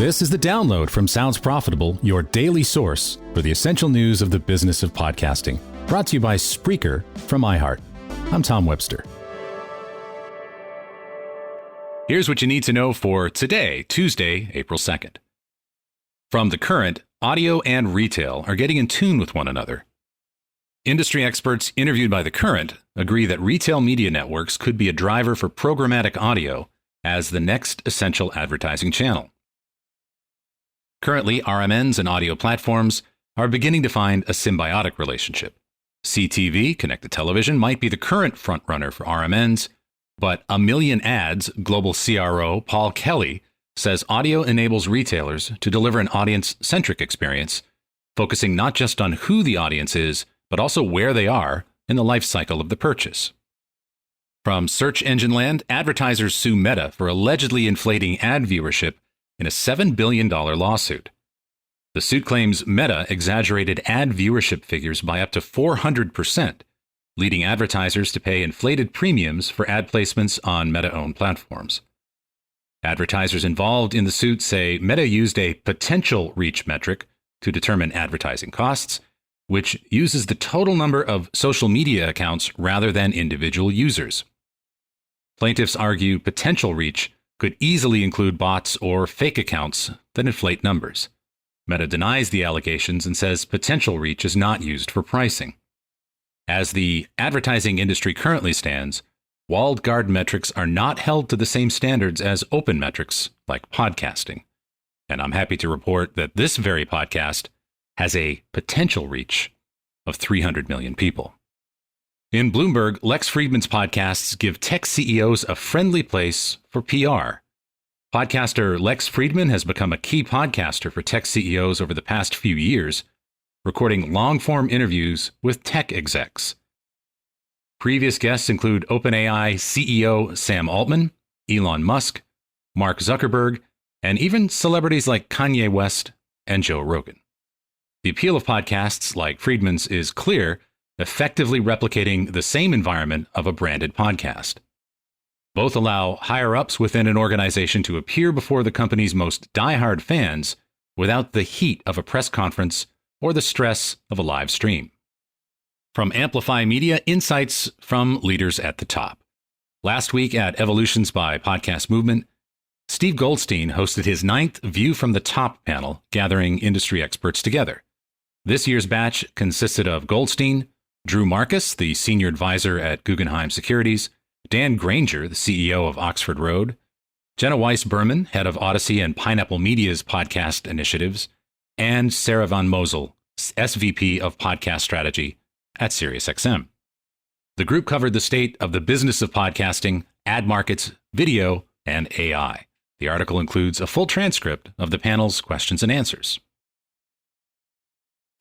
This is The Download from Sounds Profitable, your daily source for the essential news of the business of podcasting. Brought to you by Spreaker from iHeart. I'm Tom Webster. Here's what you need to know for today, Tuesday, April 2nd. From The Current, audio and retail are getting in tune with one another. Industry experts interviewed by The Current agree that retail media networks could be a driver for programmatic audio as the next essential advertising channel. Currently, RMNs and audio platforms are beginning to find a symbiotic relationship. CTV, connected television, might be the current frontrunner for RMNs, but A Million Ads global CRO Paul Kelly says audio enables retailers to deliver an audience-centric experience, focusing not just on who the audience is, but also where they are in the life cycle of the purchase. From search engine land, advertisers sue Meta for allegedly inflating ad viewership in a $7 billion lawsuit. The suit claims Meta exaggerated ad viewership figures by up to 400%, leading advertisers to pay inflated premiums for ad placements on Meta-owned platforms. Advertisers involved in the suit say Meta used a potential reach metric to determine advertising costs, which uses the total number of social media accounts rather than individual users. Plaintiffs argue potential reach could easily include bots or fake accounts that inflate numbers. Meta denies the allegations and says potential reach is not used for pricing. As the advertising industry currently stands, walled garden metrics are not held to the same standards as open metrics like podcasting. And I'm happy to report that this very podcast has a potential reach of 300 million people. In Bloomberg, Lex Fridman's podcasts give tech CEOs a friendly place for PR. Podcaster Lex Fridman has become a key podcaster for tech CEOs over the past few years, recording long-form interviews with tech execs. Previous guests include OpenAI CEO Sam Altman, Elon Musk, Mark Zuckerberg, and even celebrities like Kanye West and Joe Rogan. The appeal of podcasts like Fridman's is clear, effectively replicating the same environment of a branded podcast. Both allow higher-ups within an organization to appear before the company's most diehard fans without the heat of a press conference or the stress of a live stream. From Amplify Media, insights from leaders at the top. Last week at Evolutions by Podcast Movement, Steve Goldstein hosted his 9th View from the Top panel, gathering industry experts together. This year's batch consisted of Goldstein, Drew Marcus, the senior advisor at Guggenheim Securities, Dan Granger, the CEO of Oxford Road, Jenna Weiss-Berman, head of Odyssey and Pineapple Media's podcast initiatives, and Sarah Von Mosel, SVP of podcast strategy at SiriusXM. The group covered the state of the business of podcasting, ad markets, video, and AI. The article includes a full transcript of the panel's questions and answers.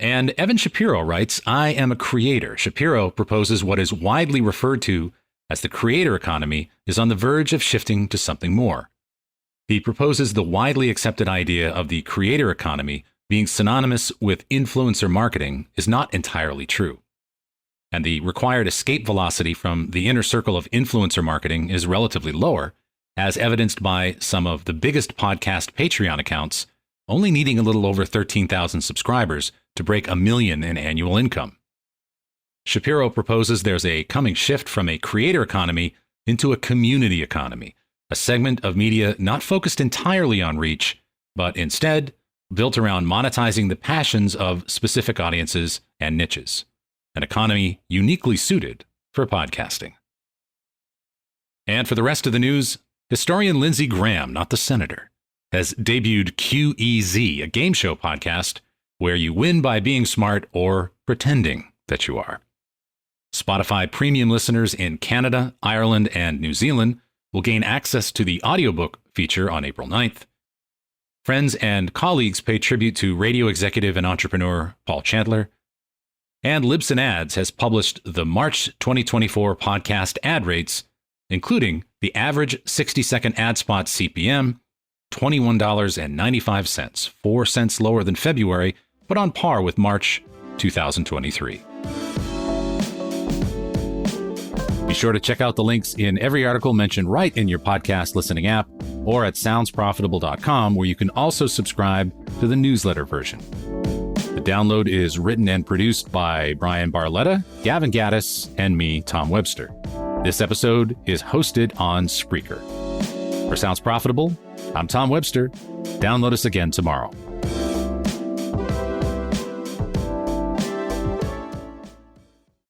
And Evan Shapiro writes, I am a creator. Shapiro proposes what is widely referred to as the creator economy is on the verge of shifting to something more. He proposes the widely accepted idea of the creator economy being synonymous with influencer marketing is not entirely true. And the required escape velocity from the inner circle of influencer marketing is relatively lower, as evidenced by some of the biggest podcast Patreon accounts only needing a little over 13,000 subscribers to break 1 million in annual income. Shapiro proposes there's a coming shift from a creator economy into a community economy, a segment of media not focused entirely on reach, but instead built around monetizing the passions of specific audiences and niches, an economy uniquely suited for podcasting. And for the rest of the news, historian Lindsey Graham, not the senator, has debuted QEZ, a game show podcast where you win by being smart or pretending that you are. Spotify premium listeners in Canada, Ireland, and New Zealand will gain access to the audiobook feature on April 9th. Friends and colleagues pay tribute to radio executive and entrepreneur Paul Chandler. And Libsyn Ads has published the March 2024 podcast ad rates, including the average 60-second ad spot CPM, $21.95, 4 cents lower than February, but on par with March 2023. Be sure to check out the links in every article mentioned right in your podcast listening app. or at soundsprofitable.com, where you can also subscribe to the newsletter version. The download is written and produced by Brian Barletta, Gavin Gaddis, and me, Tom Webster. This episode is hosted on Spreaker. For Sounds Profitable, I'm Tom Webster. Download us again tomorrow.